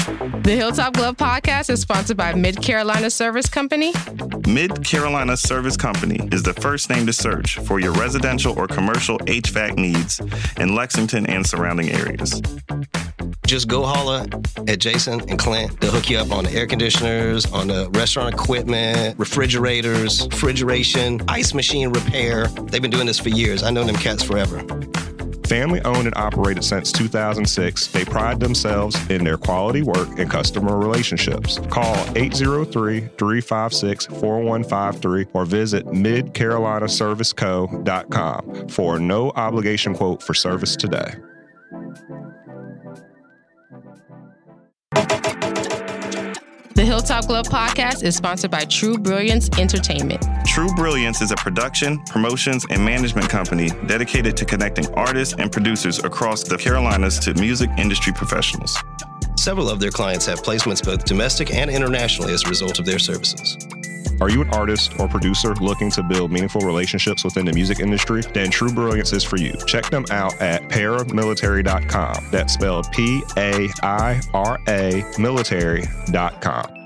The Hilltop Glove Podcast is sponsored by Mid-Carolina Service Company. Mid-Carolina Service Company is the first name to search for your residential or commercial HVAC needs in Lexington and surrounding areas. Just go holler at Jason and Clint. They'll hook you up on the air conditioners, on the restaurant equipment, refrigerators, refrigeration, ice machine repair. They've been doing this for years. I know them cats forever. Family owned and operated since 2006, they pride themselves in their quality work and customer relationships. Call 803-356-4153 or visit midcarolinaserviceco.com for a no obligation quote for service today. The Hilltop Glove Podcast is sponsored by True Brilliance Entertainment. True Brilliance is a production, promotions, and management company dedicated to connecting artists and producers across the Carolinas to music industry professionals. Several of their clients have placements both domestic and internationally as a result of their services. Are you an artist or producer looking to build meaningful relationships within the music industry? Then True Brilliance is for you. Check them out at paramilitary.com. That's spelled P-A-I-R-A military.com.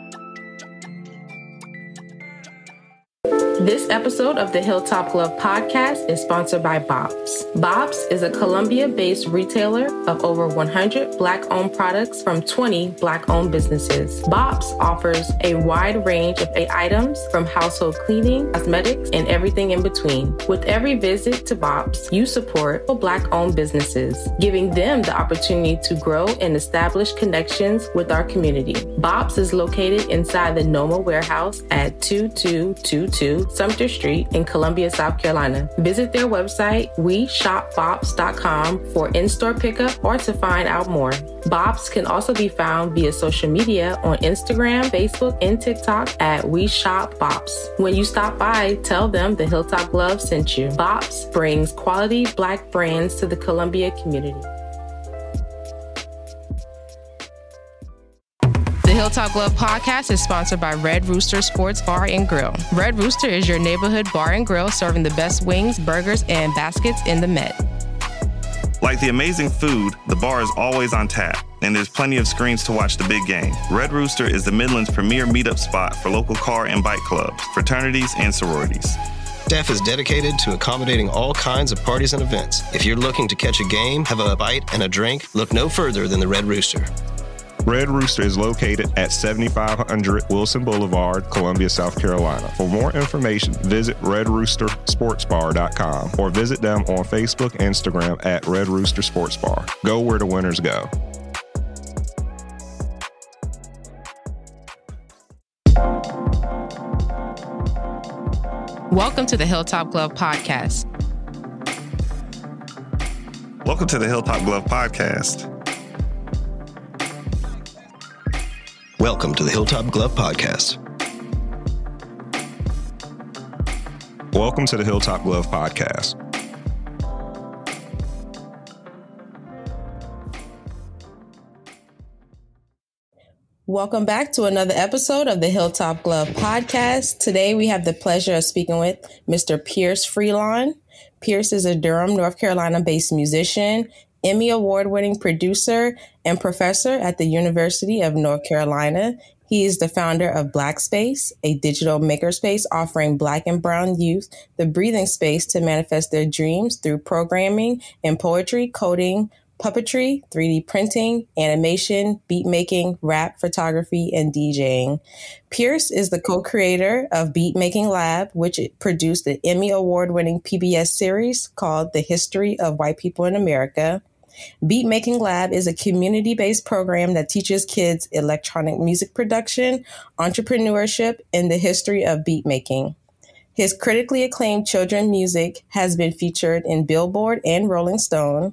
This episode of the Hilltop Glove Podcast is sponsored by Bob's. Bob's is a Columbia-based retailer of over 100 Black-owned products from 20 Black-owned businesses. Bob's offers a wide range of items from household cleaning, cosmetics, and everything in between. With every visit to Bob's, you support Black-owned businesses, giving them the opportunity to grow and establish connections with our community. Bob's is located inside the Noma warehouse at 2222 Sumter Street in Columbia, South Carolina. Visit their website, weshopbobs.com, for in-store pickup or to find out more. Bob's can also be found via social media on Instagram, Facebook, and TikTok at weshopbobs. When you stop by, tell them the Hilltop Glove sent you. Bob's brings quality Black brands to the Columbia community. The Hilltop Glove Podcast is sponsored by Red Rooster Sports Bar and Grill. Red Rooster is your neighborhood bar and grill serving the best wings, burgers, and baskets in the Met. Like the amazing food, the bar is always on tap, and there's plenty of screens to watch the big game. Red Rooster is the Midland's premier meetup spot for local car and bike clubs, fraternities, and sororities. Staff is dedicated to accommodating all kinds of parties and events. If you're looking to catch a game, have a bite, and a drink, look no further than the Red Rooster. Red Rooster is located at 7500 Wilson Boulevard, Columbia, South Carolina. For more information, visit redroostersportsbar.com or visit them on Facebook, Instagram at Red Rooster Sports Bar. Go where the winners go. Welcome to the Hilltop Glove Podcast. Welcome to the Hilltop Glove Podcast. Welcome to the Hilltop Glove Podcast. Welcome to the Hilltop Glove Podcast. Welcome back to another episode of the Hilltop Glove Podcast. Today we have the pleasure of speaking with Mr. Pierce Freelon. Pierce is a Durham, North Carolina-based musician, Emmy Award-winning producer, and professor at the University of North Carolina. He is the founder of Black Space, a digital makerspace offering Black and Brown youth the breathing space to manifest their dreams through programming and poetry, coding, puppetry, 3D printing, animation, beat making, rap, photography, and DJing. Pierce is the co-creator of Beat Making Lab, which produced the Emmy Award-winning PBS series called The History of White People in America. Beat Making Lab is a community-based program that teaches kids electronic music production, entrepreneurship, and the history of beat making. His critically acclaimed children's music has been featured in Billboard and Rolling Stone.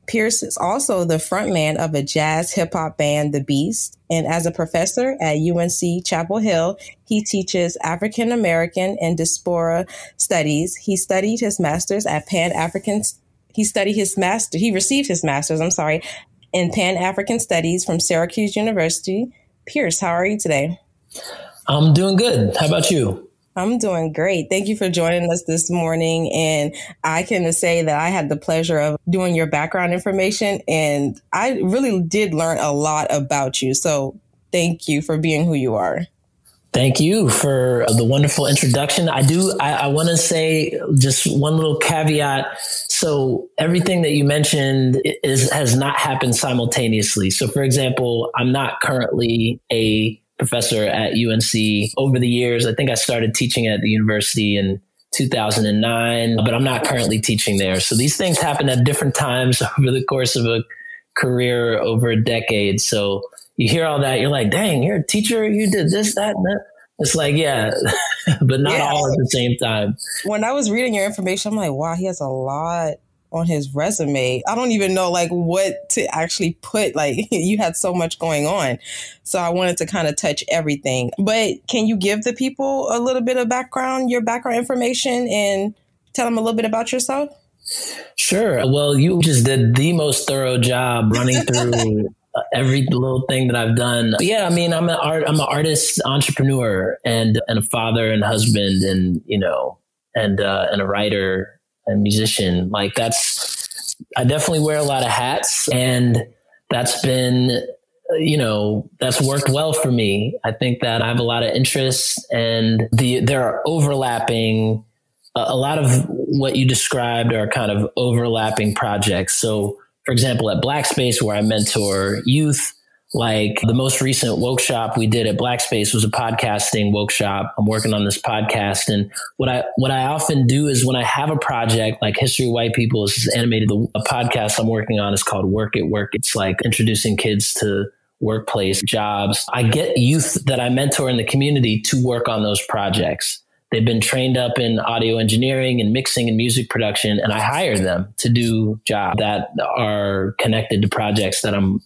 Pierce is also the frontman of a jazz hip-hop band, The Beast, and as a professor at UNC Chapel Hill, he teaches African American and Diaspora Studies. He received his master's in Pan-African Studies from Syracuse University. Pierce, how are you today? I'm doing good. How about you? I'm doing great. Thank you for joining us this morning. And I can say that I had the pleasure of doing your background information, and I really did learn a lot about you. So thank you for being who you are. Thank you for the wonderful introduction. I want to say just one little caveat. So everything that you mentioned has not happened simultaneously. So for example, I'm not currently a professor at UNC. Over the years, I think I started teaching at the university in 2009, but I'm not currently teaching there. So these things happen at different times over the course of a career over a decade. So you hear all that, you're like, dang, you're a teacher, you did this, that, and that. It's like, yeah, but not all at the same time. When I was reading your information, I'm like, wow, he has a lot on his resume. I don't even know like what to actually put. Like you had so much going on. So I wanted to kind of touch everything. But can you give the people a little bit of background, your background information, and tell them a little bit about yourself? Sure. Well, you just did the most thorough job running through every little thing that I've done. But yeah, I mean, I'm an artist, entrepreneur, and a father and husband, and and a writer and musician. Like I definitely wear a lot of hats, and that's been, that's worked well for me. I think that I have a lot of interests, and there are overlapping. A lot of what you described are kind of overlapping projects. So, for example, at Black Space, where I mentor youth, like the most recent workshop we did at Black Space was a podcasting workshop. I'm working on this podcast. And what I often do is when I have a project like History of White People is animated, a podcast I'm working on is called Work at Work. It's like introducing kids to workplace jobs. I get youth that I mentor in the community to work on those projects. They've been trained up in audio engineering and mixing and music production, and I hire them to do jobs that are connected to projects that I'm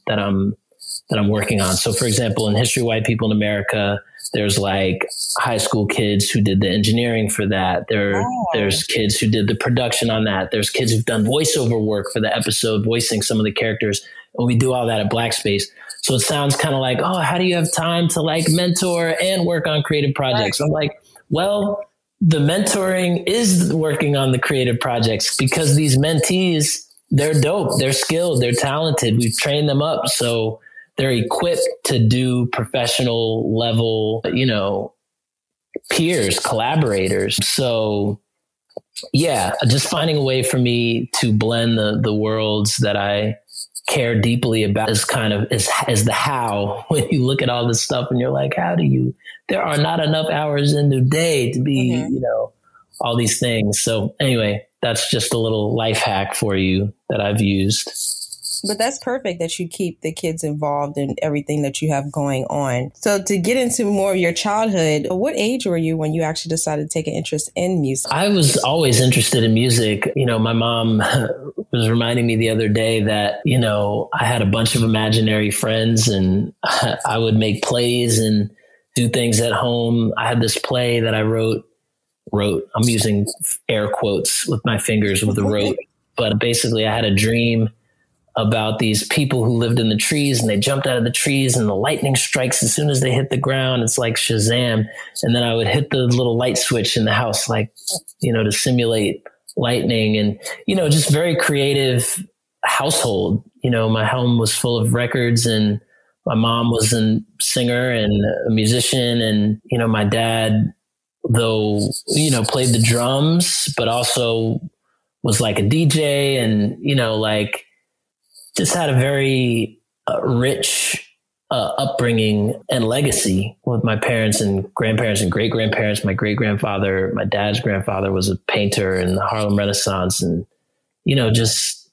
working on. So, for example, in History of White People in America, there's like high school kids who did the engineering for that. There's kids who did the production on that. There's kids who've done voiceover work for the episode, voicing some of the characters, and we do all that at Black Space. So it sounds kind of like, oh, how do you have time to like mentor and work on creative projects? I'm like, well, the mentoring is working on the creative projects because these mentees, they're dope, they're skilled, they're talented. We've trained them up. So they're equipped to do professional level, peers, collaborators. So yeah, just finding a way for me to blend the worlds that I care deeply about is kind of is the how. When you look at all this stuff and you're like, there are not enough hours in the day to be, all these things. So anyway, that's just a little life hack for you that I've used. But that's perfect that you keep the kids involved in everything that you have going on. So to get into more of your childhood, what age were you when you actually decided to take an interest in music? I was always interested in music. My mom was reminding me the other day that, I had a bunch of imaginary friends and I would make plays and do things at home. I had this play that I wrote, I'm using air quotes with my fingers with the wrote, but basically I had a dream about these people who lived in the trees and they jumped out of the trees and the lightning strikes as soon as they hit the ground. It's like Shazam. And then I would hit the little light switch in the house, like, to simulate lightning and, just very creative household. My home was full of records and my mom was a singer and a musician. And, my dad, though, played the drums, but also was like a DJ and, just had a very rich upbringing and legacy with my parents and grandparents and great grandparents. My great grandfather, my dad's grandfather was a painter in the Harlem Renaissance, and just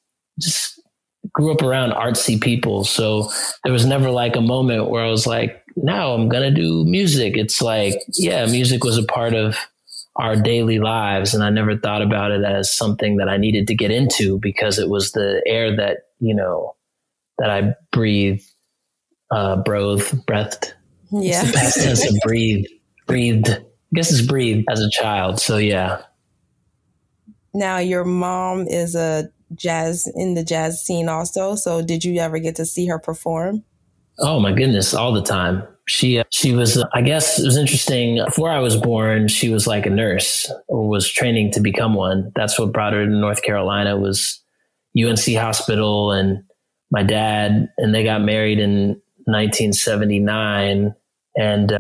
grew up around artsy people. So there was never like a moment where I was like, now I'm gonna do music. It's like, yeah, music was a part of our daily lives, and I never thought about it as something that I needed to get into because it was the air that that I breathed. Yeah. It's the past tense of breathed. I guess it's breathed as a child. So yeah. Now your mom is in the jazz scene also. So did you ever get to see her perform? Oh my goodness. All the time. She was, I guess it was interesting. Before I was born, she was like a nurse or was training to become one. That's what brought her to North Carolina was UNC Hospital and my dad, and they got married in 1979. And,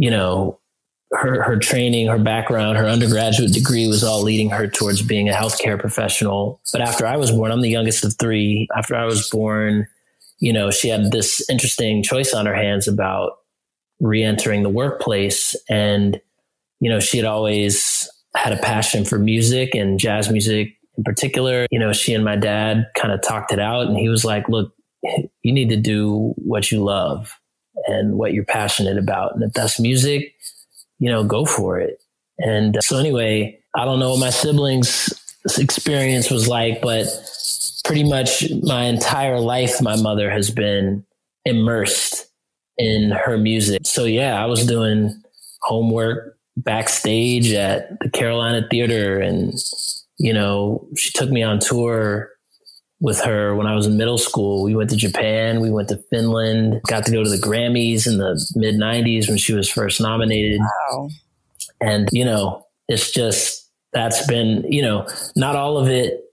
her training, her background, her undergraduate degree was all leading her towards being a healthcare professional. But after I was born, I'm the youngest of three. After I was born, she had this interesting choice on her hands about re-entering the workplace. And, she had always had a passion for music and jazz music in particular. She and my dad kind of talked it out, and he was like, look, you need to do what you love and what you're passionate about. And if that's music, go for it. And so anyway, I don't know what my siblings' experience was like, but pretty much my entire life, my mother has been immersed in her music. So yeah, I was doing homework backstage at the Carolina Theater, and, she took me on tour with her when I was in middle school. We went to Japan, we went to Finland, got to go to the Grammys in the mid 90s when she was first nominated. Wow. And, it's just, that's been, not all of it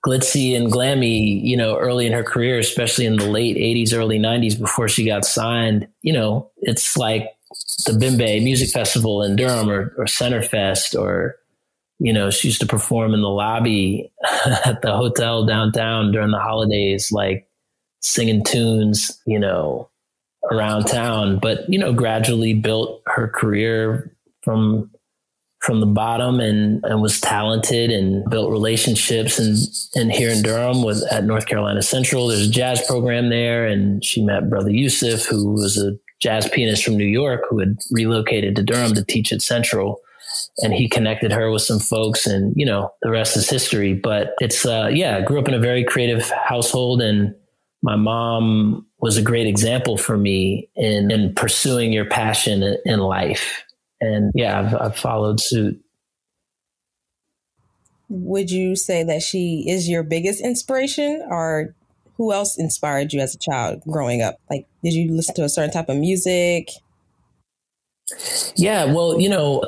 glitzy and glammy, early in her career, especially in the late 80s, early 90s before she got signed. It's like the Bimbe Music Festival in Durham or Centerfest, or, she used to perform in the lobby at the hotel downtown during the holidays, like singing tunes, around town, but, gradually built her career from the bottom and was talented and built relationships. And here in Durham at North Carolina Central, there's a jazz program there. And she met Brother Yusuf, who was a jazz pianist from New York who had relocated to Durham to teach at Central. And he connected her with some folks, and, the rest is history. But it's, I grew up in a very creative household, and my mom was a great example for me in pursuing your passion in life. And yeah, I've followed suit. Would you say that she is your biggest inspiration, or who else inspired you as a child growing up? Like, did you listen to a certain type of music? Yeah, well,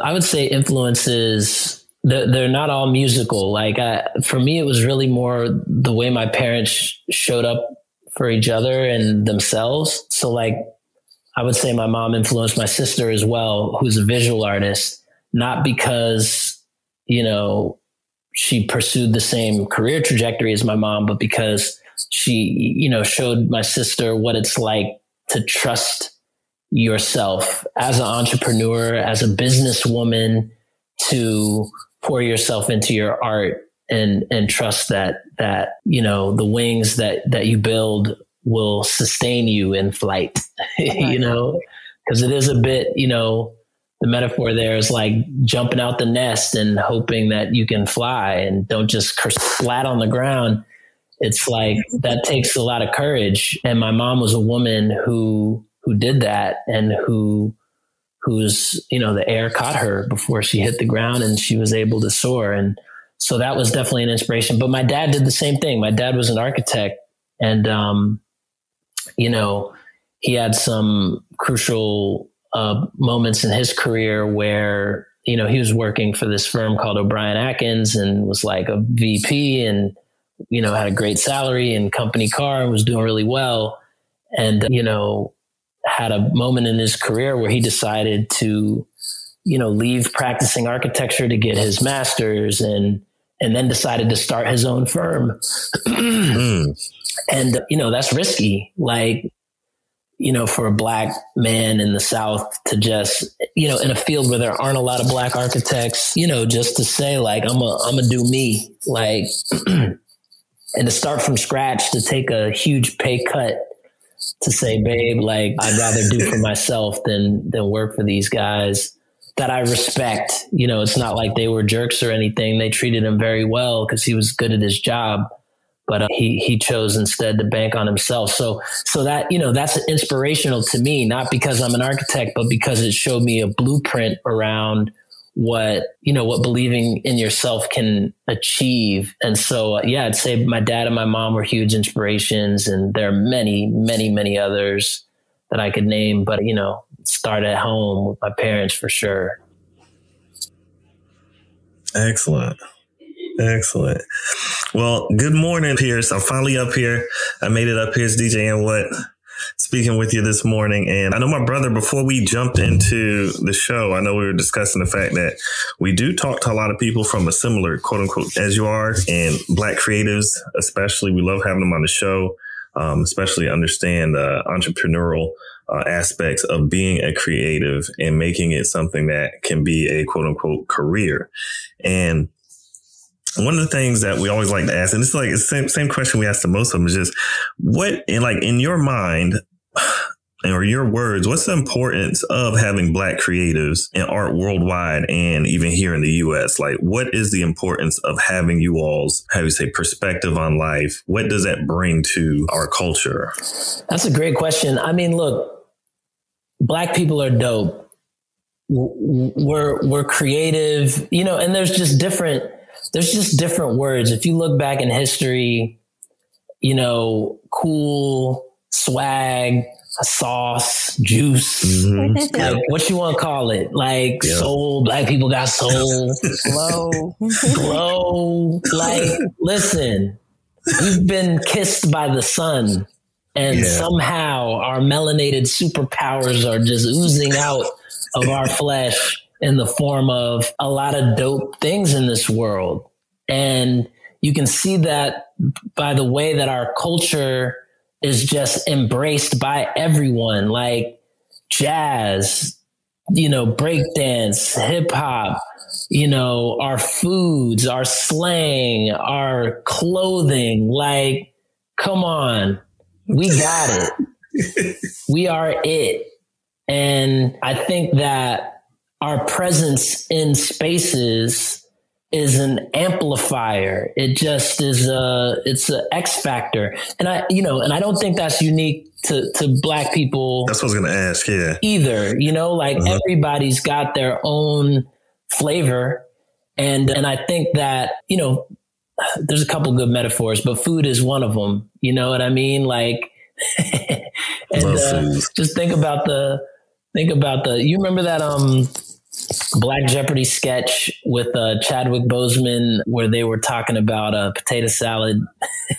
I would say influences, they're not all musical. Like for me, it was really more the way my parents showed up for each other and themselves. So like, I would say my mom influenced my sister as well, who's a visual artist, not because, she pursued the same career trajectory as my mom, but because she, showed my sister what it's like to trust yourself as an entrepreneur, as a businesswoman, to pour yourself into your art and trust that, the wings that you build will sustain you in flight, because it is a bit, the metaphor there is like jumping out the nest and hoping that you can fly and don't just splat on the ground. It's like that takes a lot of courage. And my mom was a woman who did that, and whose, the air caught her before she hit the ground, and she was able to soar. And so that was definitely an inspiration. But my dad did the same thing. My dad was an architect, and, he had some crucial moments in his career where, he was working for this firm called O'Brien Atkins and was like a VP and, had a great salary and company car and was doing really well. And, had a moment in his career where he decided to, leave practicing architecture to get his master's, and then decided to start his own firm. And, that's risky. Like, for a Black man in the South to just, in a field where there aren't a lot of Black architects, just to say like, I'm a do me, like, and to start from scratch, to take a huge pay cut, to say, babe, like, I'd rather do for myself than work for these guys that I respect. It's not like they were jerks or anything. They treated him very well because he was good at his job, but he chose instead to bank on himself. So that, that's inspirational to me, not because I'm an architect, but because it showed me a blueprint around what believing in yourself can achieve. And so, I'd say my dad and my mom were huge inspirations, and there are many, many, many others that I could name, but start at home with my parents for sure. Excellent. Well, good morning, Pierce. I'm finally up here. I made it up here. It's DJ and What speaking with you this morning. And I know my brother, before we jumped into the show, I know we were discussing the fact that we do talk to a lot of people from a similar, quote unquote, as you are, and Black creatives, especially. We love having them on the show, especially understand entrepreneurial aspects of being a creative and making it something that can be a quote unquote career. And one of the things that we always like to ask, and it's like the same question we ask to most of them, is just what, in your mind or your words, what's the importance of having Black creatives in art worldwide and even here in the U.S.? Like, what is the importance of having you all's, how you say, perspective on life? What does that bring to our culture? That's a great question. I mean, look, Black people are dope. We're creative, and there's just different words. If you look back in history, cool, swag, sauce, juice, like what you want to call it, like soul. Black people got soul, glow. Like, listen, we've been kissed by the sun, and somehow our melanated superpowers are just oozing out of our flesh in the form of a lot of dope things in this world. And you can see that by the way that our culture is just embraced by everyone, like jazz, breakdance, hip hop, our foods, our slang, our clothing. Like, come on, we got it. We are it. And I think that our presence in spaces is an amplifier. It just is it's an X factor. And I don't think that's unique to Black people. That's what I was going to ask. Yeah. Either, everybody's got their own flavor. And I think that, there's a couple good metaphors, but food is one of them. You know what I mean? Like, and just think about you remember that, Black Jeopardy sketch with Chadwick Boseman where they were talking about potato salad.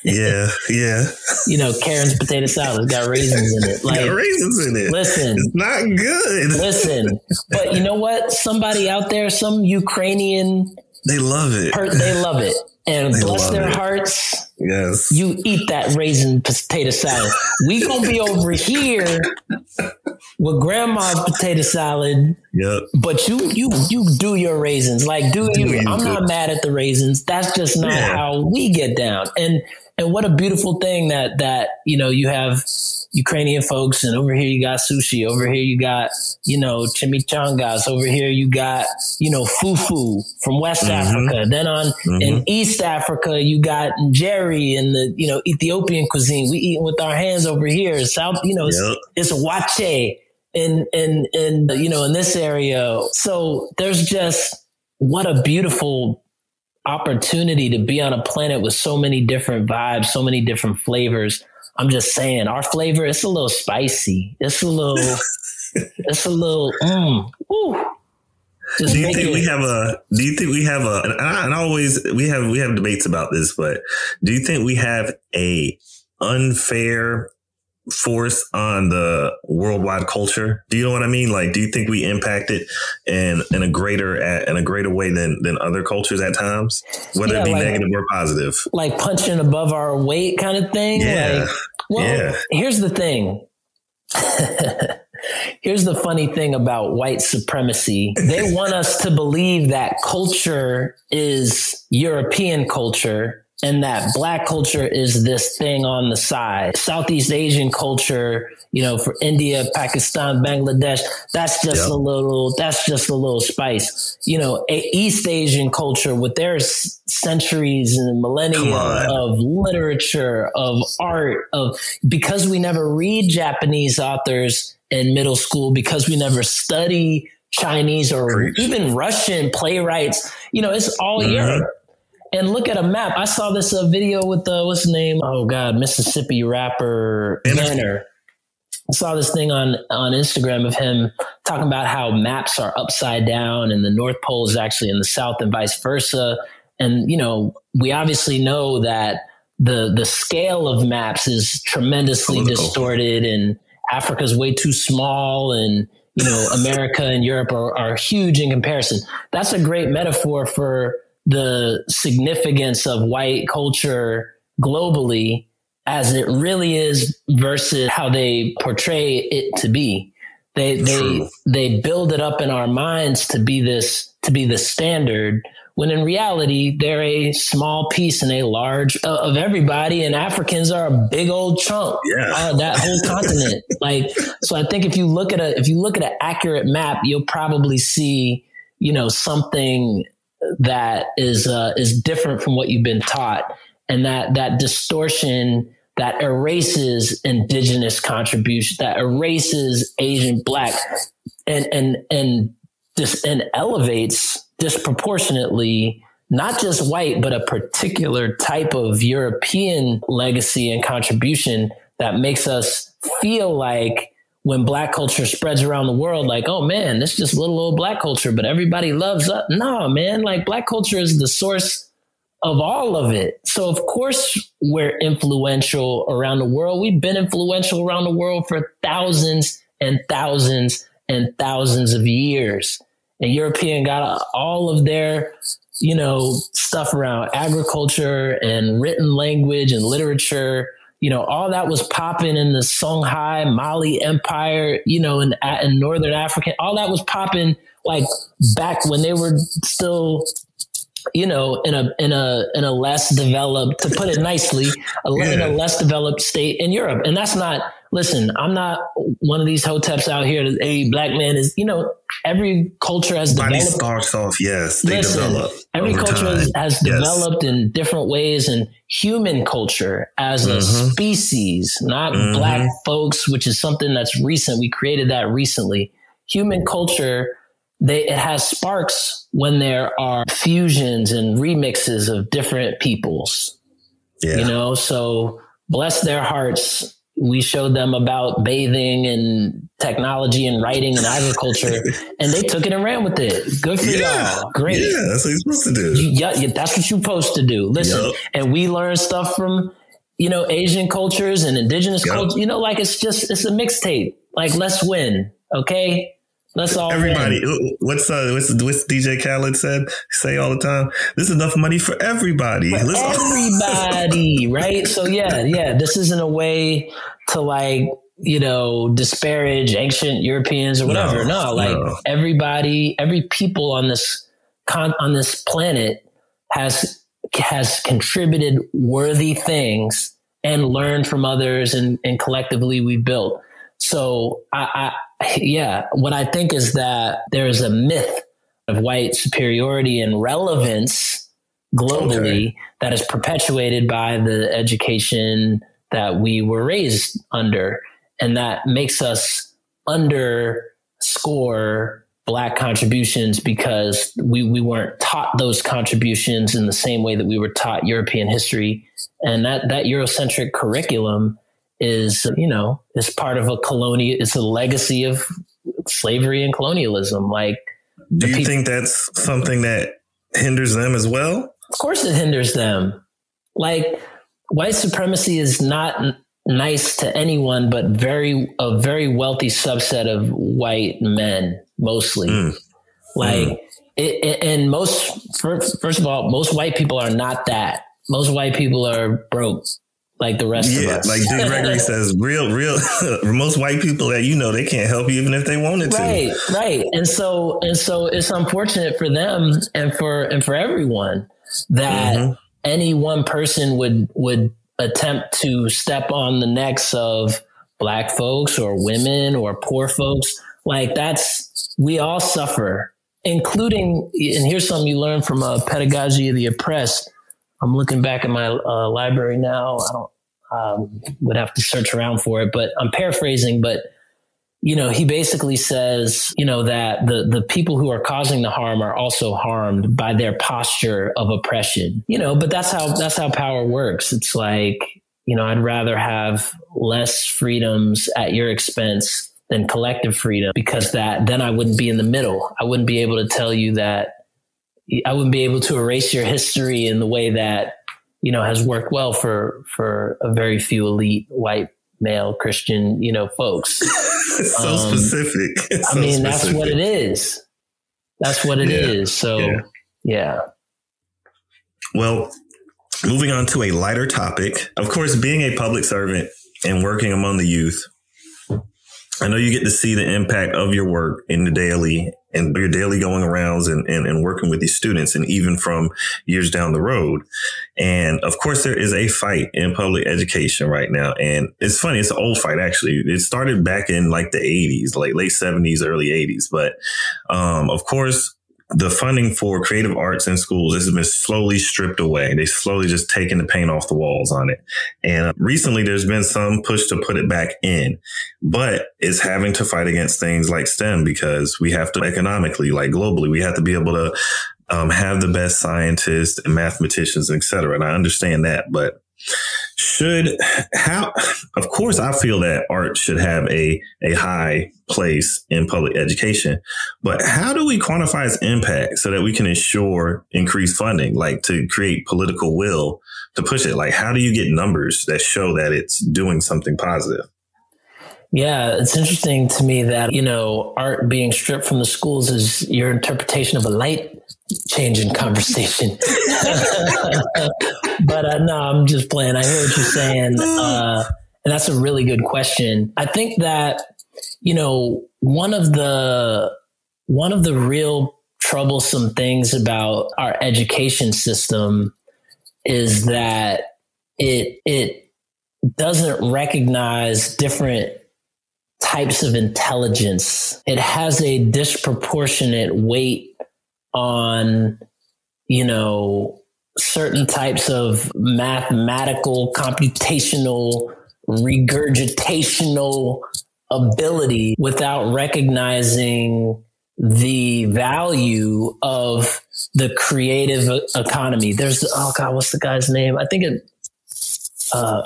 Yeah. Karen's potato salad got raisins in it. Like, got raisins in it. Listen, it's not good. Listen, but you know what? Somebody out there, some Ukrainian, they love it. They love it, and bless their hearts. Yes, you eat that raisin potato salad. We gonna be over here with grandma's potato salad. Yep. But you do your raisins. Like, do you? I'm not mad at the raisins. That's just not how we get down. And what a beautiful thing that you have Ukrainian folks, and over here you got sushi. Over here you got chimichangas. Over here you got fufu from West Africa. Then in East Africa you got njeri and the Ethiopian cuisine. We eat with our hands over here. South it's wache in this area. So there's just what a beautiful opportunity to be on a planet with so many different vibes, so many different flavors. I'm just saying, our flavor, it's a little spicy. It's a little, woo. Do you think we have and always we have debates about this, but do you think we have a unfair force on the worldwide culture? Do you know what I mean? Like, do you think we impact it in a greater way than other cultures at times, whether it be negative or positive? Like punching above our weight kind of thing? Yeah. Here's the thing. Here's the funny thing about white supremacy. They want us to believe that culture is European culture and that Black culture is this thing on the side. Southeast Asian culture, for India, Pakistan, Bangladesh, that's just a little spice. East Asian culture with their centuries and millennia of literature, of art, because we never read Japanese authors in middle school, because we never study Chinese or even Russian playwrights, it's all Europe. And look at a map. I saw this video with what's his name? Oh God, Mississippi rapper Banner. saw this thing on Instagram of him talking about how maps are upside down and the North Pole is actually in the South and vice versa. And, you know, we obviously know that the scale of maps is tremendously distorted, and Africa's way too small, and, you know, America and Europe are huge in comparison. That's a great metaphor for the significance of white culture globally as it really is versus how they portray it to be. They build it up in our minds to be the standard, when in reality they're a small piece in a large of everybody, and Africans are a big old chunk of that whole continent. Like, so I think if you look at an accurate map, you'll probably see, you know, something that is different from what you've been taught, and that distortion that erases indigenous contribution, that erases Asian, Black, and elevates disproportionately not just white, but a particular type of European legacy and contribution that makes us feel like when Black culture spreads around the world, like, oh man, this is just little old Black culture, but everybody loves it. No, man, like Black culture is the source of all of it. So of course we're influential around the world. We've been influential around the world for thousands and thousands and thousands of years. And European got all of their, you know, stuff around agriculture and written language and literature. You know, all that was popping in the Songhai Mali Empire, you know, in Northern Africa. All that was popping like back when they were still, you know, in a less developed, to put it nicely, in a less developed state in Europe. And that's not, listen, I'm not one of these hoteps out here that a Black man is, you know, every culture has developed. Body starts off, yes, they develop. Every culture has developed in different ways, and human culture as a species, not Black folks, which is something that's recent. We created that recently. Human culture, it has sparks when there are fusions and remixes of different peoples, you know, so bless their hearts. We showed them about bathing and technology and writing and agriculture, and they took it and ran with it. Good for y'all. Great. Yeah, that's what you're supposed to do. That's what you're supposed to do. Listen, and we learn stuff from, you know, Asian cultures and indigenous culture. You know, like it's a mixtape. Like, let's win. Okay. Let's all everybody. What's DJ Khaled say all the time? There's enough money for everybody. Everybody, right? So yeah. This isn't a way to, like, you know, disparage ancient Europeans or whatever. No. Everybody, every people on this planet has contributed worthy things and learned from others, and collectively we built. So what I think is that there is a myth of white superiority and relevance globally that is perpetuated by the education that we were raised under. And that makes us underscore Black contributions because we weren't taught those contributions in the same way that we were taught European history. And that Eurocentric curriculum is, you know, is part of it's a legacy of slavery and colonialism. Like, do you think that's something that hinders them as well? Of course it hinders them. Like, white supremacy is not nice to anyone, but a very wealthy subset of white men, mostly. And first of all, most white people are not that. Most white people are broke. Like the rest of us. Like Dick Gregory says, real, most white people that, you know, they can't help you even if they wanted to. Right. And so it's unfortunate for them and for everyone that any one person would attempt to step on the necks of Black folks or women or poor folks. Like, we all suffer, including, and here's something you learn from Pedagogy of the Oppressed. I'm looking back at my library now. I don't would have to search around for it, but I'm paraphrasing. But, you know, he basically says, you know, that the people who are causing the harm are also harmed by their posture of oppression. You know, but that's how power works. It's like, I'd rather have less freedoms at your expense than collective freedom, because then I wouldn't be in the middle. I wouldn't be able to tell you that. I wouldn't be able to erase your history in the way that, has worked well for a very few elite white male Christian, folks. It's so specific. That's what it is. That's what it is. So, yeah. Well, moving on to a lighter topic. Of course, being a public servant and working among the youth, I know you get to see the impact of your work in the daily and your daily going arounds and working with these students, and even from years down the road. And of course, there is a fight in public education right now. And it's funny. It's an old fight, actually. It started back in like the 80s, like late 70s, early 80s. But of course, the funding for creative arts in schools has been slowly stripped away. They slowly just taking the paint off the walls on it. And recently there's been some push to put it back in, but it's having to fight against things like STEM, because we have to economically, like globally, we have to be able to have the best scientists and mathematicians, et cetera. And I understand that, but of course, I feel that art should have a high place in public education, but how do we quantify its impact so that we can ensure increased funding, like to create political will to push it? Like, how do you get numbers that show that it's doing something positive? Yeah, it's interesting to me that, art being stripped from the schools is your interpretation of a light changing conversation. But no, I'm just playing. I hear what you're saying. And that's a really good question. I think that, one of the real troublesome things about our education system is that it doesn't recognize different types of intelligence. It has a disproportionate weight on, certain types of mathematical, computational, regurgitational ability without recognizing the value of the creative economy. There's, what's the guy's name? I think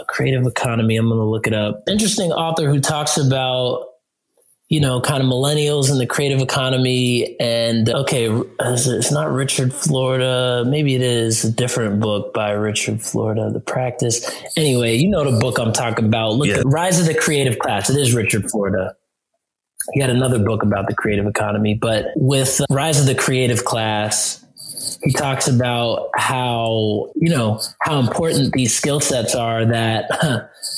creative economy. I'm going to look it up. Interesting author who talks about, kind of millennials and the creative economy. And it's not Richard Florida. Maybe it is a different book by Richard Florida, The Practice. Anyway, the book I'm talking about. Look at Rise of the Creative Class. It is Richard Florida. He had another book about the creative economy, but with Rise of the Creative Class, he talks about how important these skill sets are that,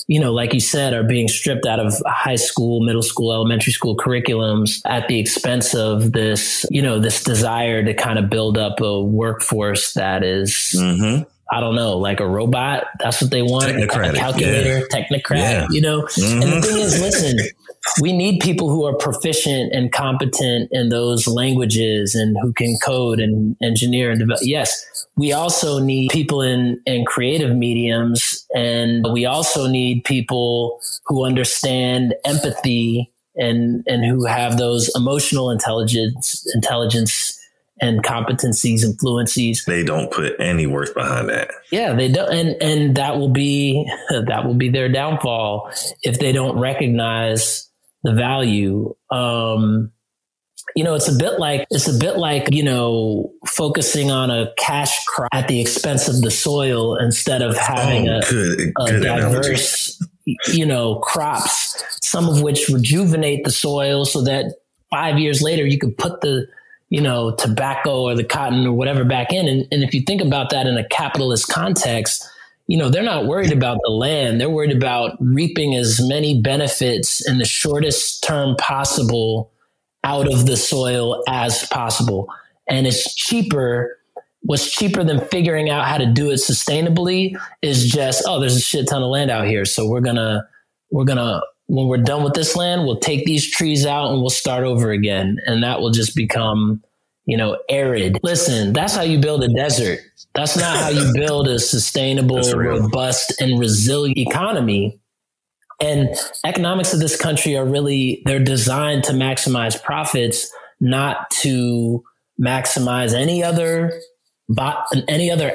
like you said, are being stripped out of high school, middle school, elementary school curriculums at the expense of this, this desire to kind of build up a workforce that is, I don't know, like a robot. That's what they want. A calculator, technocrat, And the thing is, listen, we need people who are proficient and competent in those languages and who can code and engineer and develop. Yes, we also need people in creative mediums, and we also need people who understand empathy and who have those emotional intelligence and competencies and fluencies. They don't put any worth behind that. Yeah, they don't. And that will be their downfall if they don't recognize the value. It's a bit like, focusing on a cash crop at the expense of the soil instead of having a diverse, crops, some of which rejuvenate the soil so that 5 years later you could put the, tobacco or the cotton or whatever back in. And if you think about that in a capitalist context, they're not worried about the land. They're worried about reaping as many benefits in the shortest term possible out of the soil as possible. And it's cheaper. What's cheaper than figuring out how to do it sustainably is just, there's a shit ton of land out here. So we're gonna, when we're done with this land, we'll take these trees out and we'll start over again. And that will just become, arid. Listen, that's how you build a desert. That's not how you build a sustainable, robust, and resilient economy. And economics of this country they're designed to maximize profits, not to maximize any other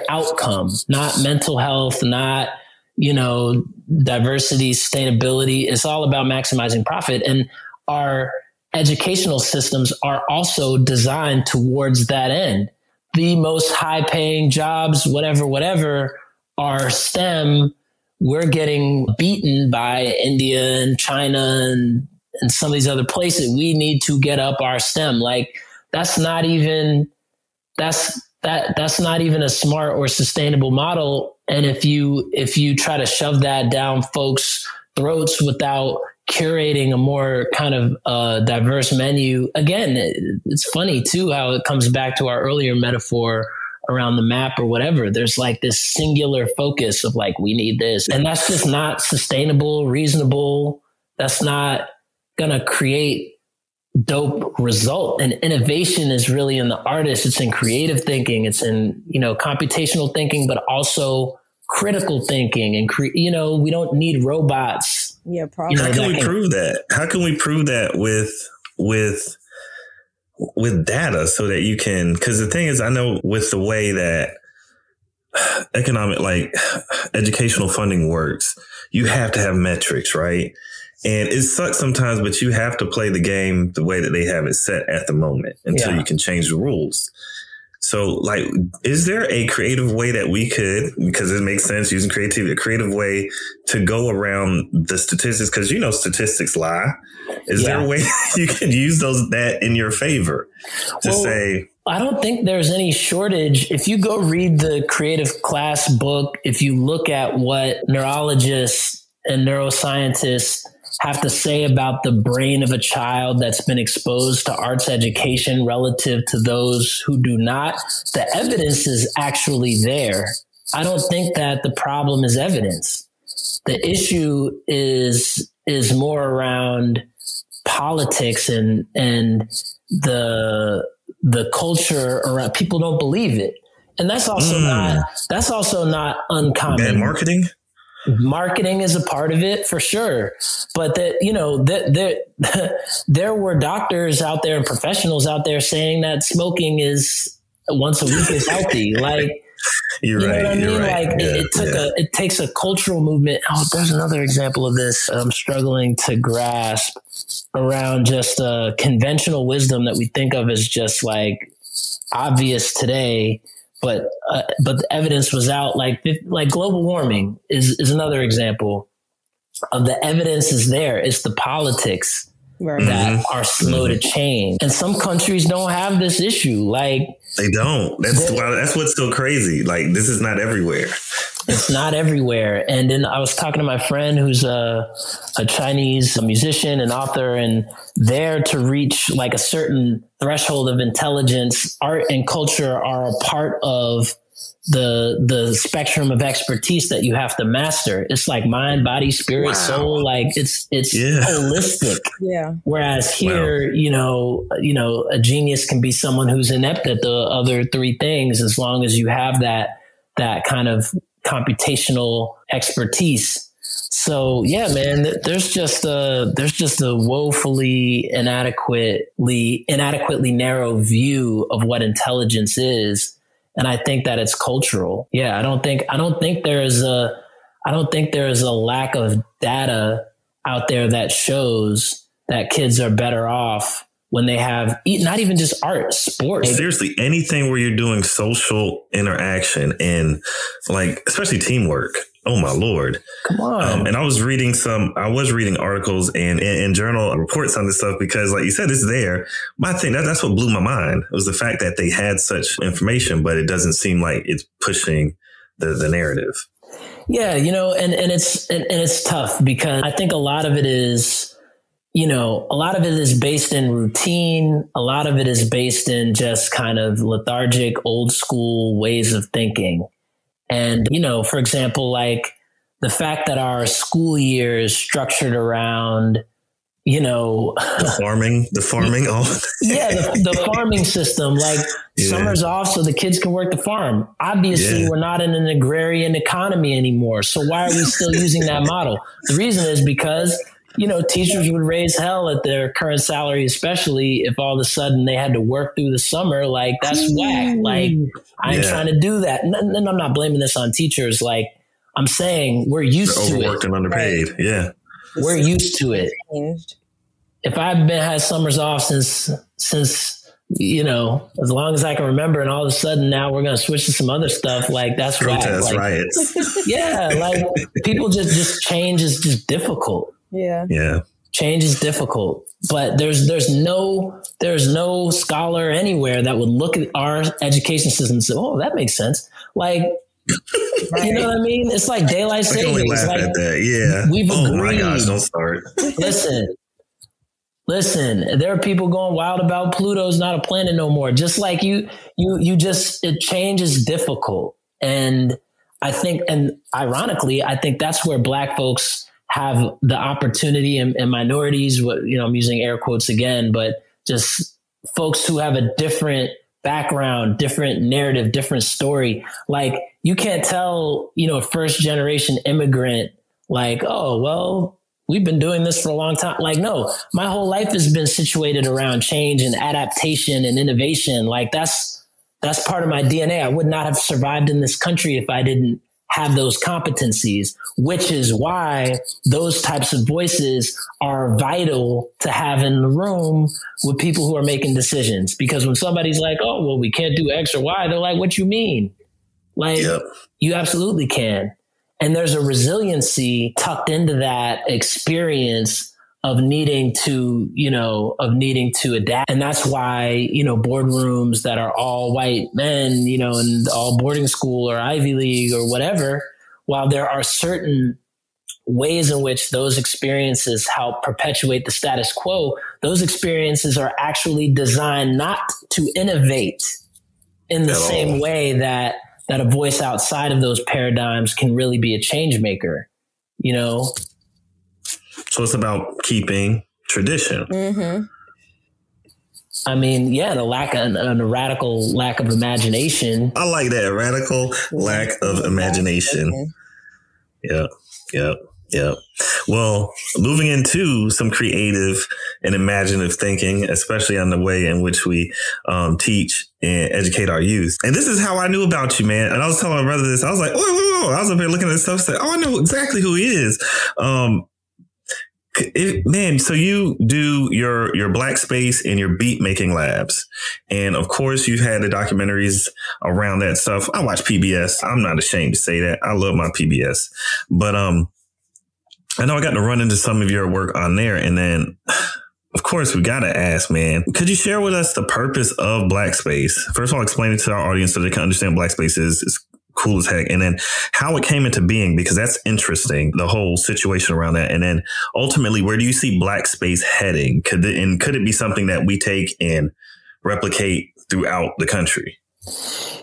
outcome, not mental health, not, diversity, sustainability. It's all about maximizing profit. And our educational systems are also designed towards that end. The most high paying jobs, whatever, are STEM. We're getting beaten by India and China and some of these other places. We need to get up our STEM. Like that's not even a smart or sustainable model. And if you try to shove that down folks' throats without curating a more kind of diverse menu, again, it's funny too how it comes back to our earlier metaphor around the map or whatever. There's like this singular focus of like, we need this. And that's just not sustainable, reasonable. That's not going to create dope result. And innovation is really in the artist. It's in creative thinking. It's in, computational thinking, but also critical thinking. And, we don't need robots. Yeah, probably. How can we prove that? How can we prove that with data so that you can, because the thing is, I know with the way that educational funding works, you have to have metrics, right? And it sucks sometimes, but you have to play the game the way that they have it set at the moment until you can change the rules. So like, is there a creative way that we could, because it makes sense using creativity, a creative way to go around the statistics? Because, statistics lie. Is there a way you can use that in your favor to say? I don't think there's any shortage. If you go read the creative class book, if you look at what neurologists and neuroscientists have to say about the brain of a child that's been exposed to arts education relative to those who do not, the evidence is actually there. I don't think that the problem is evidence. The issue is more around politics and the culture around. People don't believe it. And that's also not uncommon. And marketing? Marketing is a part of it for sure. But there were doctors out there and professionals out there saying that smoking is once a week is healthy. Like, You're right. What I mean? Right. Like it takes a cultural movement. Oh, there's another example of this I'm struggling to grasp around just conventional wisdom that we think of as just like obvious today. But the evidence was out, like global warming is another example of the evidence is there. It's the politics that are slow to change. And some countries don't have this issue. Like they don't. That's what's so crazy. Like this is not everywhere. It's not everywhere. And then I was talking to my friend who's a Chinese musician and author, and there to reach like a certain threshold of intelligence, art and culture are a part of the spectrum of expertise that you have to master. It's like mind, body, spirit, soul. Like it's holistic. Yeah. Whereas here, a genius can be someone who's inept at the other three things, as long as you have that kind of computational expertise. So yeah, man, there's just a woefully inadequately narrow view of what intelligence is. And I think that it's cultural. Yeah. I don't think there is a lack of data out there that shows that kids are better off when they have not even just art, sports. Seriously, anything where you're doing social interaction and like, especially teamwork. Oh my Lord. Come on. And I was reading articles and journal reports on this stuff because like you said, it's there. But I think that's what blew my mind. It was the fact that they had such information, but it doesn't seem like it's pushing the narrative. Yeah. And it's tough because I think a lot of it is, based in routine. A lot of it is based in just kind of lethargic, old school ways of thinking. And, for example, like the fact that our school year is structured around, the farming. The farming system, like summer's off so the kids can work the farm. Obviously, we're not in an agrarian economy anymore. So why are we still using that model? The reason is because teachers would raise hell at their current salary, especially if all of a sudden they had to work through the summer. Like, that's whack. Like, I ain't trying to do that. And I'm not blaming this on teachers. Like, I'm saying we're used to it. Overworked and underpaid. Right. Yeah. We're used to it. If I've had summers off since, as long as I can remember, and all of a sudden now we're going to switch to some other stuff, like that's protest riots. Yeah. Like people just change is just difficult. Yeah. Yeah. Change is difficult, but there's no scholar anywhere that would look at our education system and say, oh, that makes sense. Like, you know what I mean? It's like daylight savings. I can only laugh at that. Yeah. We've agreed. My gosh, don't start. Listen, there are people going wild about Pluto's not a planet no more. Just like change is difficult. And I think, and ironically, I think that's where Black folks have the opportunity, and minorities, I'm using air quotes again, but just folks who have a different background, different narrative, different story. Like you can't tell, a first generation immigrant like, oh, well, we've been doing this for a long time. Like, no, my whole life has been situated around change and adaptation and innovation. Like that's part of my DNA. I would not have survived in this country if I didn't have those competencies, which is why those types of voices are vital to have in the room with people who are making decisions. Because when somebody's like, oh, well, we can't do X or Y, they're like, what you mean? Like, yep. You absolutely can. And there's a resiliency tucked into that experience of needing to adapt. And that's why, boardrooms that are all white men, and all boarding school or Ivy League or whatever, while there are certain ways in which those experiences help perpetuate the status quo, those experiences are actually designed not to innovate in the same way that a voice outside of those paradigms can really be a change maker, So it's about keeping tradition. Mm-hmm. I mean, yeah, the radical lack of imagination. I like that, radical lack of imagination. Yep. Well, moving into some creative and imaginative thinking, especially on the way in which we teach and educate our youth. And this is how I knew about you, man. And I was telling my brother this. I was like, oh, I was up here looking at this stuff. Said, I know exactly who he is. Man, so you do your Black Space and your beat making labs. And of course, you've had the documentaries around that stuff. I watch PBS. I'm not ashamed to say that. I love my PBS. But I know I got to run into some of your work on there. And then, of course, we got to ask, man, could you share with us the purpose of Black Space? First of all, explain it to our audience so they can understand Black Space is. It's cool as heck. And then how it came into being, because that's interesting, the whole situation around that. And then ultimately, where do you see Black Space heading? Could it be something that we take and replicate throughout the country?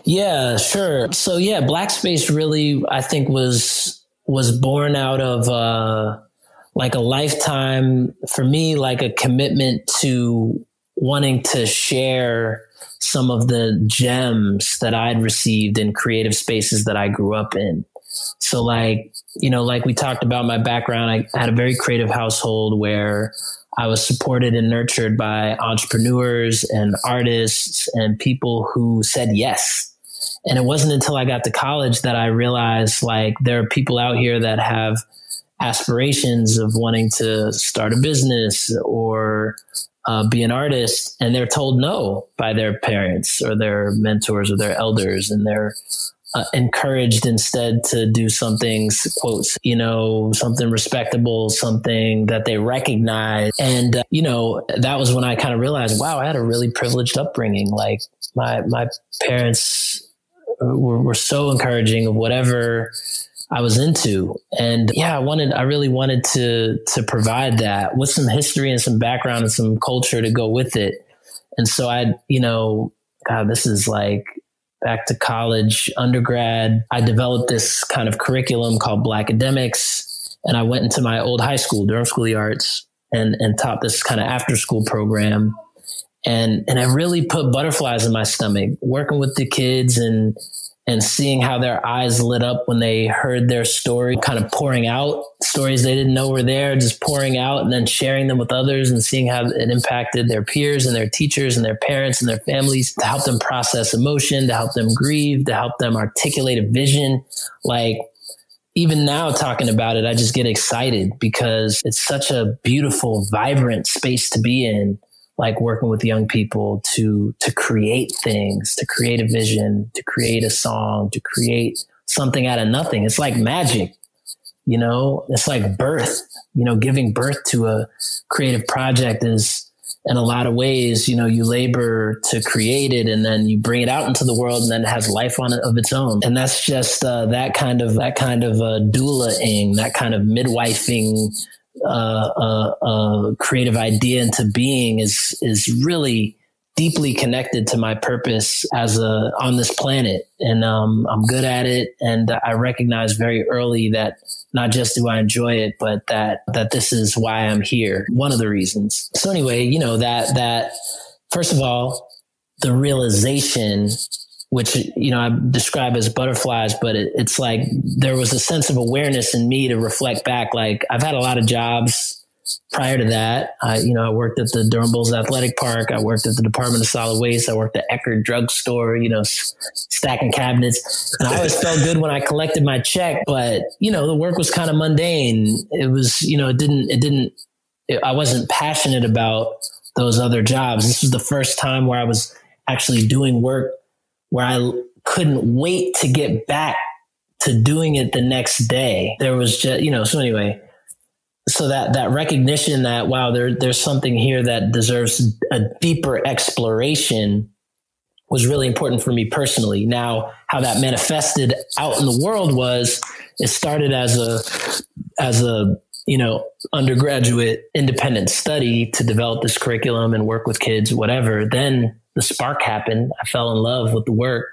Yeah, sure. So yeah, Black Space really, I think was born out of like a lifetime, for me, like a commitment to wanting to share some of the gems that I'd received in creative spaces that I grew up in. So like we talked about my background, I had a very creative household where I was supported and nurtured by entrepreneurs and artists and people who said yes. And it wasn't until I got to college that I realized like there are people out here that have aspirations of wanting to start a business or be an artist, and they're told no by their parents or their mentors or their elders, and they're encouraged instead to do something, quotes, something respectable, something that they recognize. And, that was when I kind of realized, wow, I had a really privileged upbringing. Like my parents were so encouraging of whatever I was into. And yeah, I really wanted to provide that with some history and some background and some culture to go with it. And so this is like back to college, undergrad, I developed this kind of curriculum called Black Academics. And I went into my old high school, Durham School of the Arts, and taught this kind of after school program. And I really put butterflies in my stomach working with the kids and seeing how their eyes lit up when they heard their story, kind of pouring out stories they didn't know were there, just pouring out and then sharing them with others and seeing how it impacted their peers and their teachers and their parents and their families, to help them process emotion, to help them grieve, to help them articulate a vision. Like even now talking about it, I just get excited because it's such a beautiful, vibrant space to be in, like working with young people to create things, to create a vision, to create a song, to create something out of nothing. It's like magic, you know, it's like birth, you know, giving birth to a creative project is, in a lot of ways, you know, you labor to create it and then you bring it out into the world and then it has life on it of its own. And that's just that kind of doula-ing, that kind of midwifing creative idea into being is really deeply connected to my purpose on this planet. And I'm good at it. And I recognize very early that not just do I enjoy it, but that this is why I'm here. One of the reasons. So anyway, you know, that first of all, the realization, which, you know, I describe as butterflies, but it's like there was a sense of awareness in me to reflect back. Like I've had a lot of jobs prior to that. I worked at the Durham Bulls Athletic Park. I worked at the Department of Solid Waste. I worked at Eckerd Drugstore, you know, stacking cabinets. And I always felt good when I collected my check, but, you know, the work was kind of mundane. It was, you know, I wasn't passionate about those other jobs. This was the first time where I was actually doing work where I couldn't wait to get back to doing it the next day. There was just, you know, so anyway, so that recognition that, wow, there's something here that deserves a deeper exploration was really important for me personally. Now, how that manifested out in the world was, it started as a you know, undergraduate independent study to develop this curriculum and work with kids, whatever. Then the spark happened. I fell in love with the work.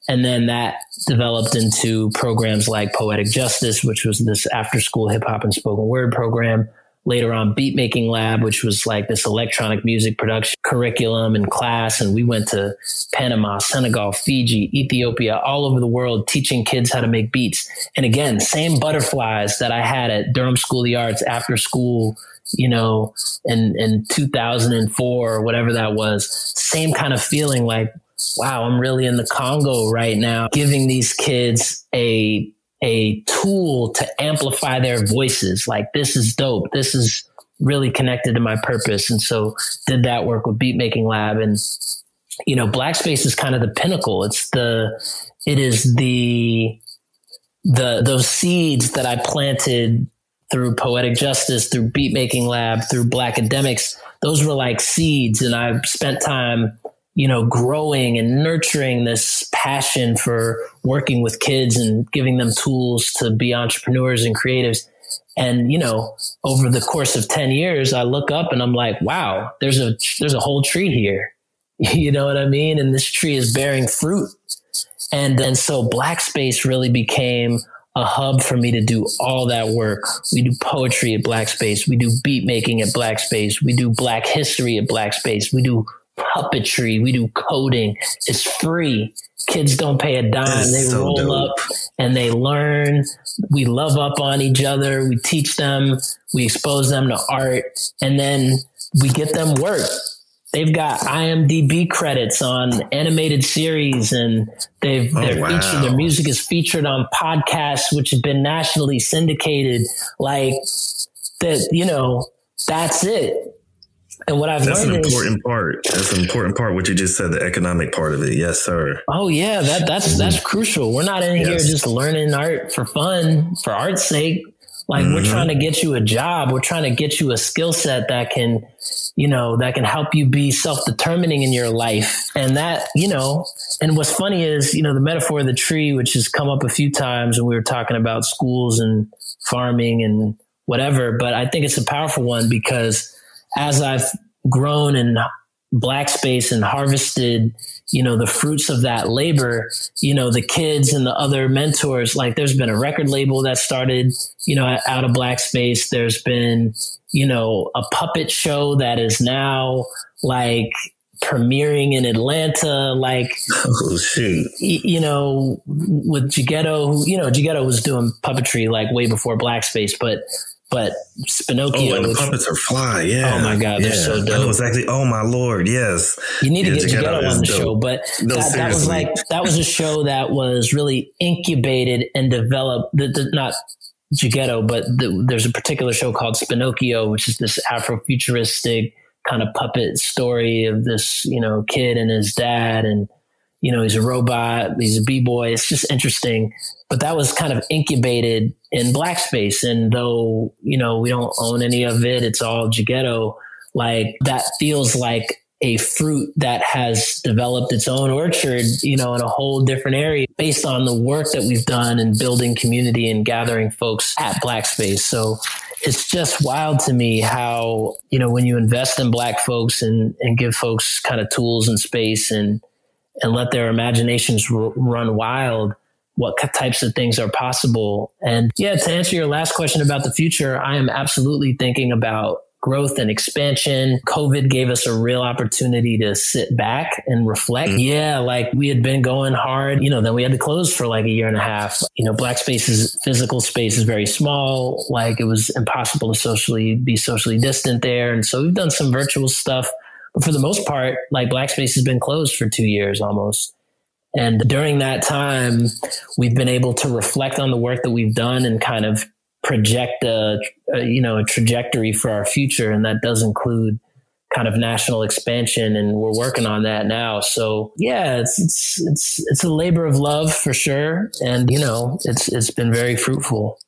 And then that developed into programs like Poetic Justice, which was this after school hip hop and spoken word program. Later on, Beat Making Lab, which was like this electronic music production curriculum and class. And we went to Panama, Senegal, Fiji, Ethiopia, all over the world, teaching kids how to make beats. And again, same butterflies that I had at Durham School of the Arts after school, you know, in 2004 or whatever that was. Same kind of feeling like, wow, I'm really in the Congo right now, giving these kids a tool to amplify their voices. Like, this is dope. This is really connected to my purpose. And so did that work with Beat Making Lab. And, you know, Black Space is kind of the pinnacle. It is those seeds that I planted through Poetic Justice, through Beat Making Lab, through Black Academics. Those were like seeds. And I've spent time, you know, growing and nurturing this passion for working with kids and giving them tools to be entrepreneurs and creatives. And, you know, over the course of 10 years, I look up and I'm like, wow, there's a whole tree here. You know what I mean? And this tree is bearing fruit. And so Black Space really became a hub for me to do all that work. We do poetry at Black Space. We do beat making at Black Space. We do Black history at Black Space. We do puppetry. We do coding. It's free. Kids don't pay a dime. They so roll dope. Up and they learn. We love up on each other. We teach them. We expose them to art. And then we get them work. They've got IMDb credits on animated series, and their music is featured on podcasts, which have been nationally syndicated. Like that, you know, that's it. And what I've learned That's an important part. What you just said, the economic part of it. Yes, sir. Oh yeah. That's crucial. We're not in here just learning art for fun, for art's sake. Like we're trying to get you a job. We're trying to get you a skill set that can, you know, that can help you be self-determining in your life. And that, you know, and what's funny is, you know, the metaphor of the tree, which has come up a few times when we were talking about schools and farming and whatever, but I think it's a powerful one because as I've grown in Black Space and harvested, you know, the fruits of that labor, you know, the kids and the other mentors, like there's been a record label that started, you know, out of Black Space. There's been, you know, a puppet show that is now like premiering in Atlanta, like, oh, shoot. You know, with Gighetto, you know, Gighetto was doing puppetry like way before Black Space, but but Spinocchio. Oh, and the puppets are fly. Yeah. Oh my God, they're so dope. I know exactly. Oh my Lord, yes. You need to get Ghetto Ghetto on the show, but No, that was a show that was really incubated and developed. Not Ghetto, but there's a particular show called Spinocchio, which is this Afrofuturistic kind of puppet story of this, kid and his dad, and he's a robot, he's a b-boy. It's just interesting. But that was kind of incubated in Black space. And though, we don't own any of it, it's all Ghetto, like that feels like a fruit that has developed its own orchard, in a whole different area based on the work that we've done in building community and gathering folks at Black space. So it's just wild to me how, when you invest in Black folks and give folks kind of tools and space and let their imaginations run wild, what types of things are possible. And yeah, to answer your last question about the future, I am absolutely thinking about growth and expansion. COVID gave us a real opportunity to sit back and reflect. Yeah, like we had been going hard, then we had to close for like a year and a half. Black space's physical space is very small. Like it was impossible to be socially distant there. And so we've done some virtual stuff. But for the most part, like Black space has been closed for 2 years almost. And during that time, we've been able to reflect on the work that we've done and kind of project a trajectory for our future. And that does include kind of national expansion. And we're working on that now. So yeah, it's a labor of love for sure. And, it's been very fruitful.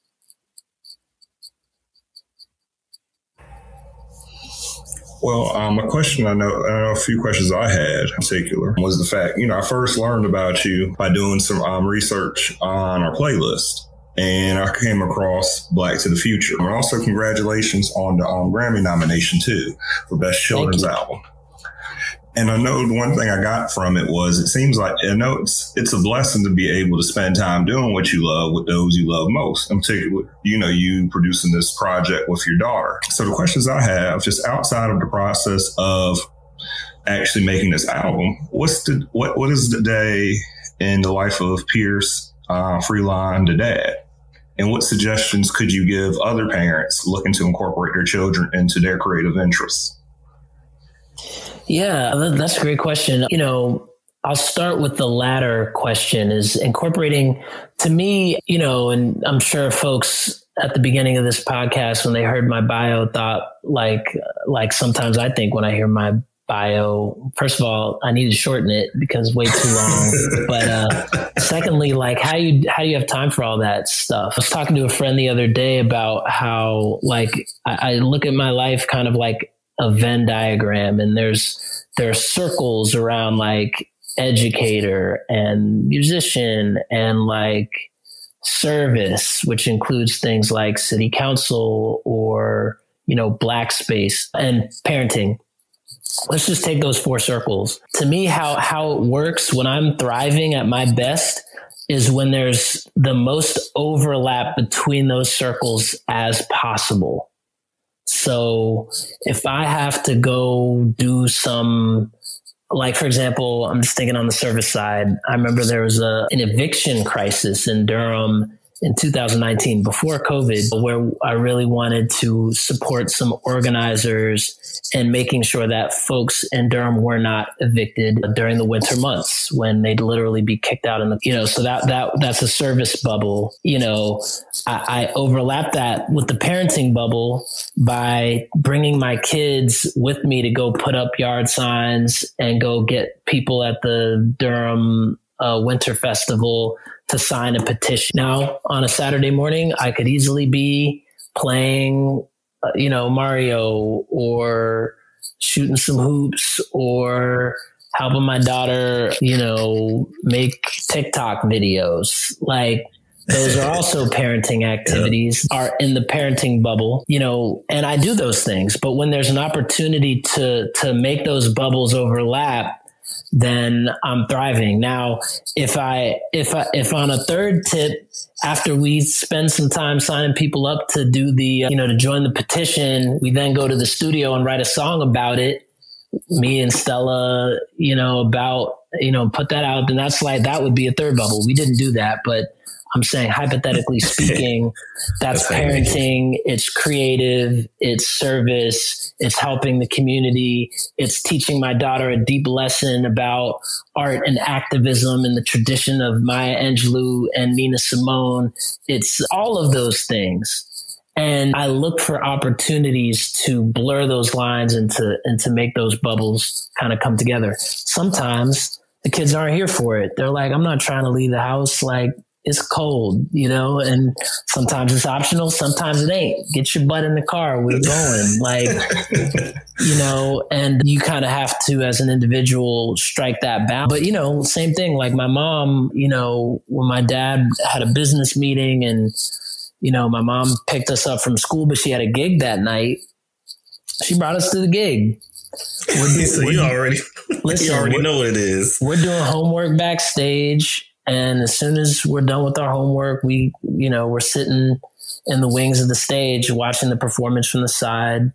Well, a question I know a few questions I had in particular was the fact, I first learned about you by doing some research on our playlist, and I came across Black to the Future. And also congratulations on the Grammy nomination too for Best Children's Album. And I know the one thing I got from it was it seems like, it's a blessing to be able to spend time doing what you love with those you love most. In particular, you producing this project with your daughter. So the questions I have, just outside of the process of actually making this album, what is the day in the life of Pierce Freelon, the dad? And what suggestions could you give other parents looking to incorporate their children into their creative interests? Yeah, that's a great question. I'll start with the latter question, is incorporating, to me, and I'm sure folks at the beginning of this podcast, when they heard my bio, thought like sometimes I think when I hear my bio, first of all, I need to shorten it because it's way too long. But secondly, like how do you have time for all that stuff? I was talking to a friend the other day about how like I look at my life kind of like a Venn diagram, and there are circles around like educator and musician and like service, which includes things like city council or, Black space and parenting. Let's just take those 4 circles. To me, how it works when I'm thriving at my best is when there's the most overlap between those circles as possible. So if I have to go do some, like, for example, I'm just thinking on the service side, I remember there was an eviction crisis in Durham in 2019 before COVID, where I really wanted to support some organizers and making sure that folks in Durham were not evicted during the winter months when they'd literally be kicked out in the, so that's a service bubble. I overlap that with the parenting bubble by bringing my kids with me to go put up yard signs and go get people at the Durham Winter Festival to sign a petition. Now, on a Saturday morning, I could easily be playing, Mario, or shooting some hoops, or helping my daughter, make TikTok videos. Like, those are also parenting activities, are in the parenting bubble, and I do those things. But when there's an opportunity to make those bubbles overlap, then I'm thriving. Now, if on a third tip, after we spend some time signing people up to do the, to join the petition, we then go to the studio and write a song about it, me and Stella, about, put that out, then that's like, that would be a third bubble. We didn't do that, but I'm saying hypothetically speaking, that's parenting, it's creative, it's service, it's helping the community, it's teaching my daughter a deep lesson about art and activism and the tradition of Maya Angelou and Nina Simone. It's all of those things. And I look for opportunities to blur those lines and to make those bubbles kind of come together. Sometimes the kids aren't here for it. They're like, I'm not trying to leave the house. Like, it's cold, and sometimes it's optional. Sometimes it ain't. Get your butt in the car. We're going. Like, and you kind of have to, as an individual, strike that balance. But, same thing. Like my mom, when my dad had a business meeting and, my mom picked us up from school, but she had a gig that night. She brought us to the gig. You already know what it is. We're doing homework backstage. And as soon as we're done with our homework, we're sitting in the wings of the stage, watching the performance from the side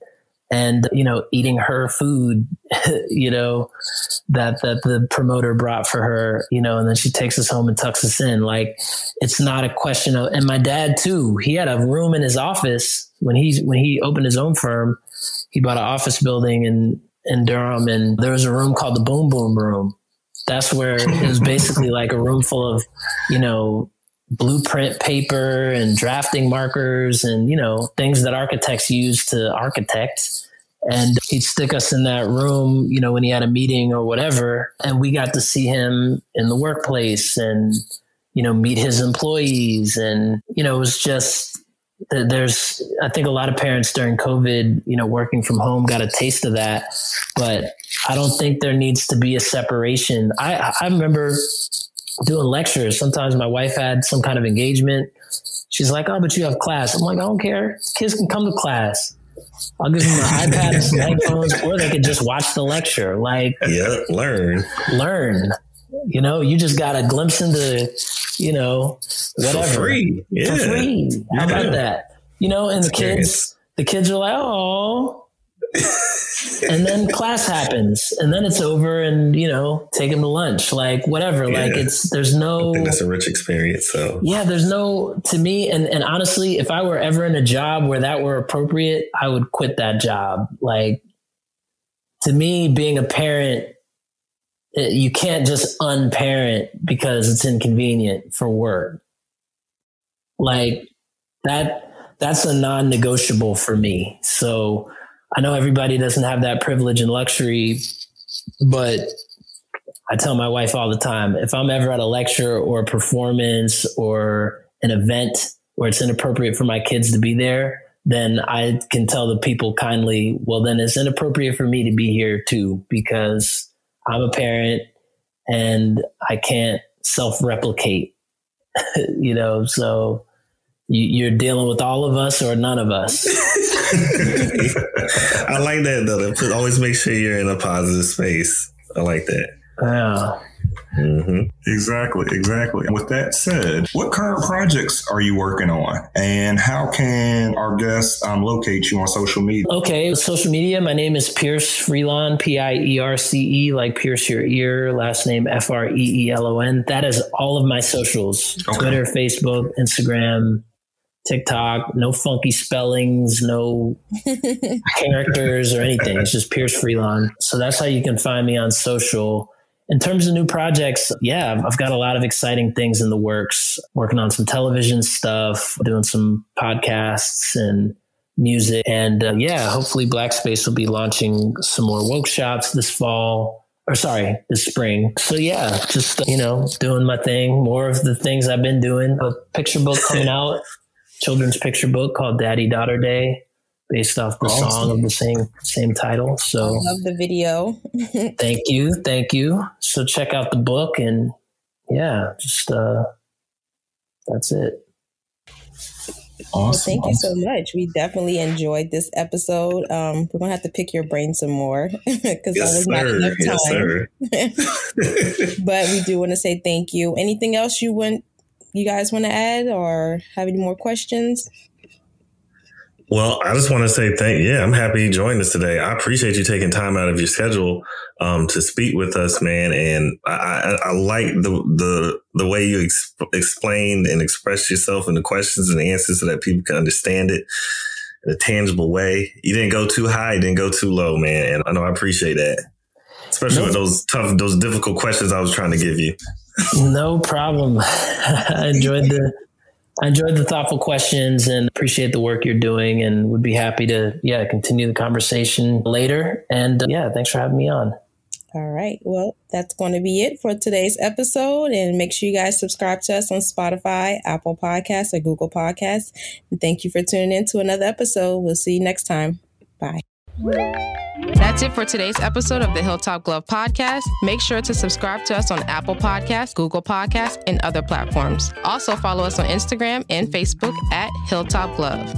and, eating her food, that the promoter brought for her, and then she takes us home and tucks us in. Like, it's not a question of, and my dad too, he had a room in his office when he opened his own firm. He bought an office building in Durham, and there was a room called the Boom Boom Room. That's where it was basically like a room full of, blueprint paper and drafting markers and, things that architects use to architect. And he'd stick us in that room, when he had a meeting or whatever. And we got to see him in the workplace and, meet his employees. And, it was just, I think a lot of parents during COVID, working from home got a taste of that, but I don't think there needs to be a separation. I remember doing lectures. Sometimes my wife had some kind of engagement. She's like, "Oh, but you have class." I'm like, "I don't care. Kids can come to class. I'll give them an iPad and some headphones, or they could just watch the lecture." Like, yeah, learn. You just got a glimpse into, whatever. For free. Yeah. For free. How about that? And the kids are like, "Oh." And then class happens and then it's over and, take them to lunch, like whatever. Yeah. Like there's no, I think that's a rich experience. So yeah, there's no, to me. And honestly, if I were ever in a job where that were appropriate, I would quit that job. Like, to me, being a parent, you can't just unparent because it's inconvenient for work. Like that's a non-negotiable for me. So I know everybody doesn't have that privilege and luxury, but I tell my wife all the time, if I'm ever at a lecture or a performance or an event where it's inappropriate for my kids to be there, then I can tell the people kindly, well, then it's inappropriate for me to be here too, because I'm a parent and I can't self-replicate, so you're dealing with all of us or none of us. I like that though. Always make sure you're in a positive space. I like that. Yeah. Mm-hmm. Exactly. With that said, what current projects are you working on, and how can our guests locate you on social media? Okay, social media. My name is Pierce Freelon, Pierce, like pierce your ear. Last name Freelon. That is all of my socials: okay. Twitter, Facebook, Instagram, TikTok. No funky spellings, no characters or anything. It's just Pierce Freelon. So that's how you can find me on social. In terms of new projects, yeah, I've got a lot of exciting things in the works, working on some television stuff, doing some podcasts and music. And hopefully Black Space will be launching some more workshops this spring. So yeah, just, doing my thing, more of the things I've been doing. A picture book coming out, children's picture book called Daddy Daughter Day, based off the song of the same title. So I love the video. Thank you. So check out the book, and just that's it. Awesome. Well, thank you so much. We definitely enjoyed this episode. We're gonna have to pick your brain some more because that was not enough time. But we do want to say thank you. Anything else you guys want to add or have any more questions? Well, I just want to say I'm happy you joined us today. I appreciate you taking time out of your schedule to speak with us, man. And I like the way you explained and expressed yourself and the questions and the answers so that people can understand it in a tangible way. You didn't go too high, you didn't go too low, man. And I know I appreciate that, especially with those difficult questions I was trying to give you. No problem. I enjoyed the thoughtful questions and appreciate the work you're doing, and would be happy to, continue the conversation later. And thanks for having me on. All right. Well, that's going to be it for today's episode. And make sure you guys subscribe to us on Spotify, Apple Podcasts, or Google Podcasts. And thank you for tuning in to another episode. We'll see you next time. Bye. That's it for today's episode of the Hilltop Glove Podcast. Make sure to subscribe to us on Apple Podcasts, Google Podcasts, and other platforms. Also follow us on Instagram and Facebook at Hilltop Glove.